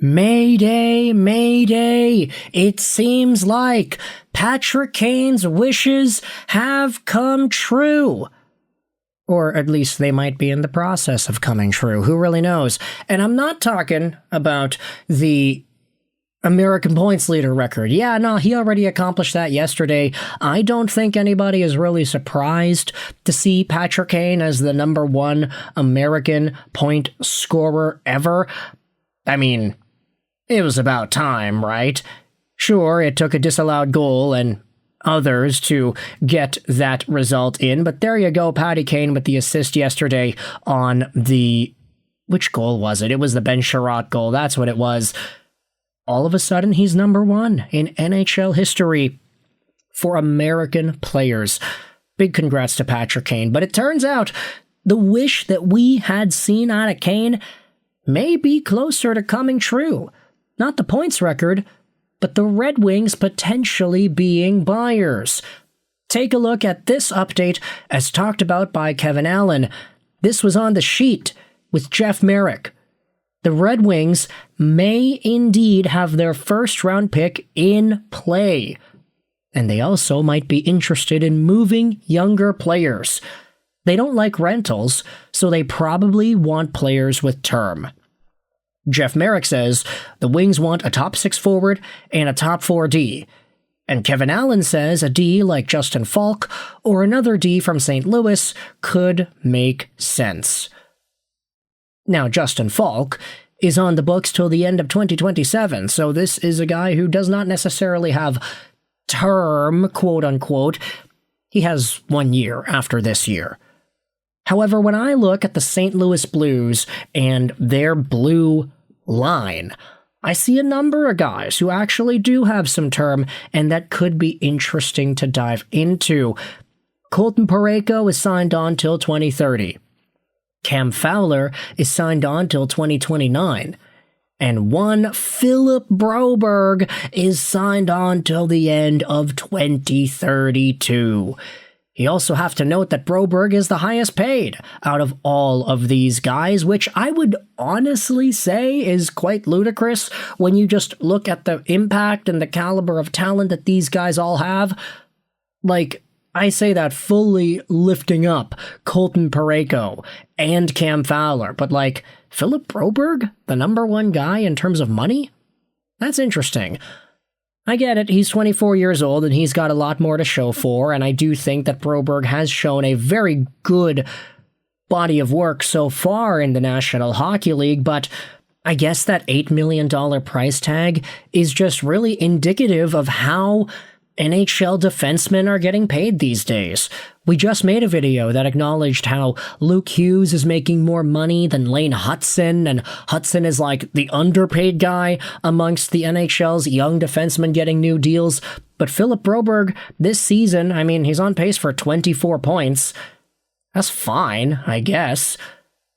Mayday, mayday! It seems like Patrick Kane's wishes have come true. Or at least they might be in the process of coming true. Who really knows? And I'm not talking about the American points leader record. Yeah, no, he already accomplished that yesterday. I don't think anybody is really surprised to see Patrick Kane as the #1 American point scorer ever. I mean, it was about time, right? Sure, it took a disallowed goal and others to get that result in, but there you go, Patty Kane with the assist yesterday on the... Which goal was it? It was the Ben Sherratt goal, that's what it was. All of a sudden, he's #1 in NHL history for American players. Big congrats to Patrick Kane, but it turns out the wish that we had seen out of Kane may be closer to coming true. Not the points record, but the Red Wings potentially being buyers. Take a look at this update as talked about by Kevin Allen. This was on the sheet with Jeff Merrick. The Red Wings may indeed have their first-round pick in play, and they also might be interested in moving younger players. They don't like rentals, so they probably want players with term. Jeff Merrick says the Wings want a top 6 forward and a top 4 D. And Kevin Allen says a D like Justin Faulk or another D from St. Louis could make sense. Now, Justin Faulk is on the books till the end of 2027, so this is a guy who does not necessarily have term, quote-unquote. He has 1 year after this year. However, when I look at the St. Louis Blues and their blue line, I see a number of guys who actually do have some term and that could be interesting to dive into. Colton Parayko is signed on till 2030. Cam Fowler is signed on till 2029. And one Philip Broberg is signed on till the end of 2032. You also have to note that Broberg is the highest paid out of all of these guys, which I would honestly say is quite ludicrous when you just look at the impact and the caliber of talent that these guys all have. Like, I say that fully lifting up Colton Parayko and Cam Fowler, but like, Philip Broberg, the #1 guy in terms of money? That's interesting. I get it, he's 24 years old and he's got a lot more to show for, and I do think that Broberg has shown a very good body of work so far in the National Hockey League, but I guess that $8 million price tag is just really indicative of how NHL defensemen are getting paid these days. We just made a video that acknowledged how Luke Hughes is making more money than Lane Hutson, and Hutson is like the underpaid guy amongst the NHL's young defensemen getting new deals. But Philip Broberg, this season, I mean, he's on pace for 24 points. That's fine, I guess.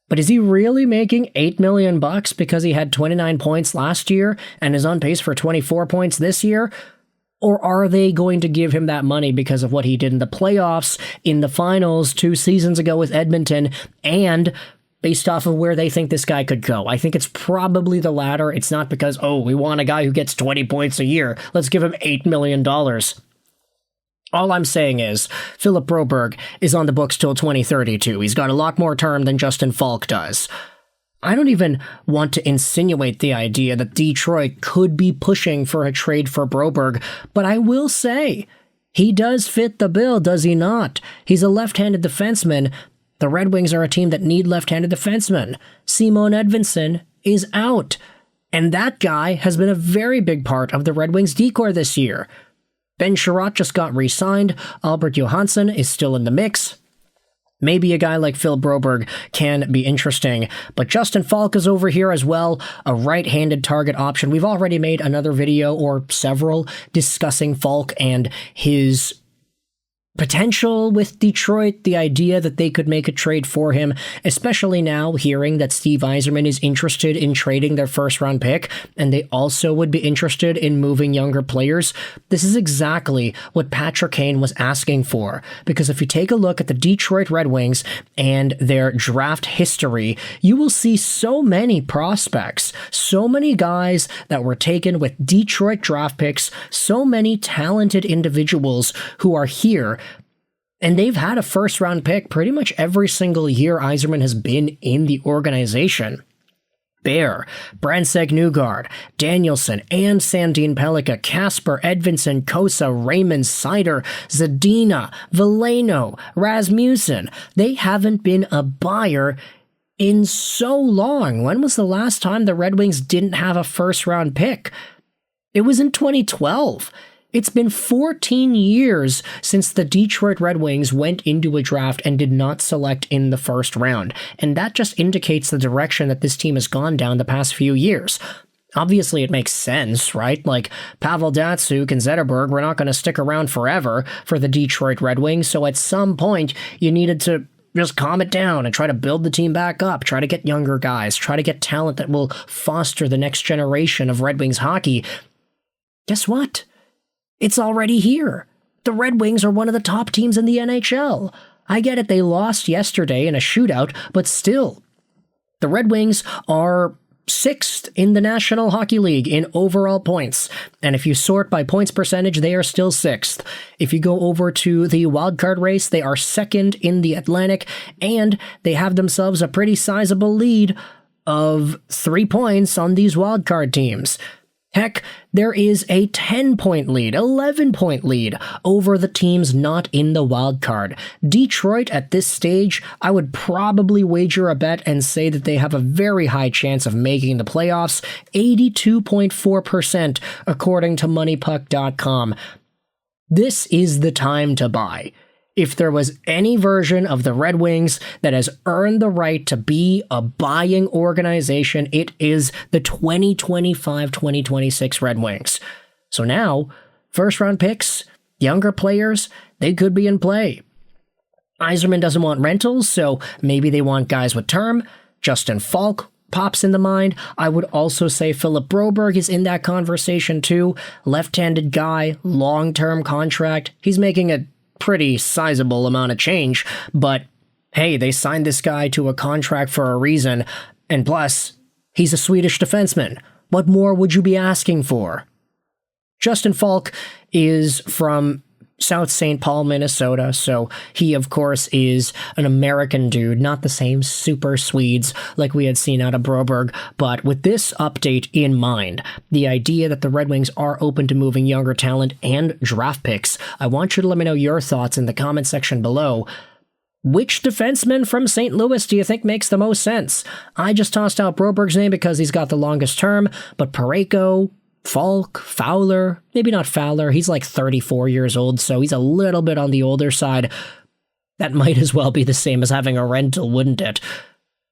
But is he really making $8 million because he had 29 points last year and is on pace for 24 points this year? Or are they going to give him that money because of what he did in the playoffs, in the finals 2 seasons ago with Edmonton, and based off of where they think this guy could go? I think it's probably the latter. It's not because, oh, we want a guy who gets 20 points a year. Let's give him $8 million. All I'm saying is, Philip Broberg is on the books till 2032. He's got a lot more term than Justin Faulk does. I don't even want to insinuate the idea that Detroit could be pushing for a trade for Broberg, but I will say, he does fit the bill, does he not? He's a left-handed defenseman. The Red Wings are a team that need left-handed defensemen. Simon Edvinsson is out, and that guy has been a very big part of the Red Wings' decor this year. Ben Sherratt just got re-signed. Albert Johansson is still in the mix. Maybe a guy like Phil Broberg can be interesting, but Justin Faulk is over here as well, a right-handed target option. We've already made another video, or several, discussing Faulk and his potential with Detroit, the idea that they could make a trade for him, especially now hearing that Steve Yzerman is interested in trading their first-round pick, and they also would be interested in moving younger players. This is exactly what Patrick Kane was asking for, because if you take a look at the Detroit Red Wings and their draft history, you will see so many prospects, so many guys that were taken with Detroit draft picks, so many talented individuals who are here. And they've had a first-round pick pretty much every single year Yzerman has been in the organization. Bear, Brandsteg Newgard, Danielson, and Sandin Pellikka, Kasper, Edvinsson, Kosa, Raymond, Seider, Zadina, Veleno, Rasmussen. They haven't been a buyer in so long. When was the last time the Red Wings didn't have a first-round pick? It was in 2012. It's been 14 years since the Detroit Red Wings went into a draft and did not select in the first round, and that just indicates the direction that this team has gone down the past few years. Obviously, it makes sense, right? Like, Pavel Datsyuk and Zetterberg were not going to stick around forever for the Detroit Red Wings, so at some point, you needed to just calm it down and try to build the team back up, try to get younger guys, try to get talent that will foster the next generation of Red Wings hockey. Guess what? It's already here. The Red Wings are one of the top teams in the NHL. I get it, they lost yesterday in a shootout, but still, the Red Wings are 6th in the National Hockey League in overall points. And if you sort by points percentage, they are still 6th. If you go over to the wildcard race, they are 2nd in the Atlantic, and they have themselves a pretty sizable lead of 3 points on these wildcard teams. Heck, there is a 10-point lead, 11-point lead over the teams not in the wild card. Detroit, at this stage, I would probably wager a bet and say that they have a very high chance of making the playoffs, 82.4% according to MoneyPuck.com. This is the time to buy. If there was any version of the Red Wings that has earned the right to be a buying organization, it is the 2025-2026 Red Wings. So now, first-round picks, younger players, they could be in play. Yzerman doesn't want rentals, so maybe they want guys with term. Justin Faulk pops in the mind. I would also say Philip Broberg is in that conversation too. Left-handed guy, long-term contract. He's making a pretty sizable amount of change, but hey, they signed this guy to a contract for a reason, and plus, he's a Swedish defenseman. What more would you be asking for? Justin Faulk is from South St. Paul, Minnesota, so he, of course, is an American dude, not the same super Swedes like we had seen out of Broberg, but with this update in mind, the idea that the Red Wings are open to moving younger talent and draft picks, I want you to let me know your thoughts in the comment section below. Which defenseman from St. Louis do you think makes the most sense? I just tossed out Broberg's name because he's got the longest term, but Parayko, Faulk, Fowler, maybe not Fowler, he's like 34 years old, so he's a little bit on the older side. That might as well be the same as having a rental, wouldn't it?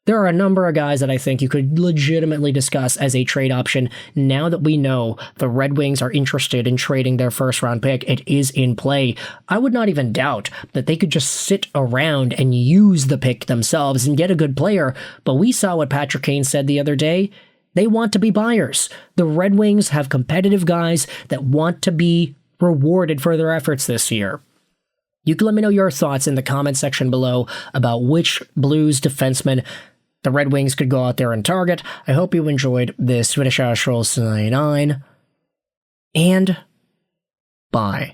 There are a number of guys that I think you could legitimately discuss as a trade option. Now that we know the Red Wings are interested in trading their first-round pick, it is in play. I would not even doubt that they could just sit around and use the pick themselves and get a good player, but we saw what Patrick Kane said the other day. They want to be buyers. The Red Wings have competitive guys that want to be rewarded for their efforts this year. You can let me know your thoughts in the comment section below about which Blues defenseman the Red Wings could go out there and target. I hope you enjoyed this Swedish House Rolls 99, and bye.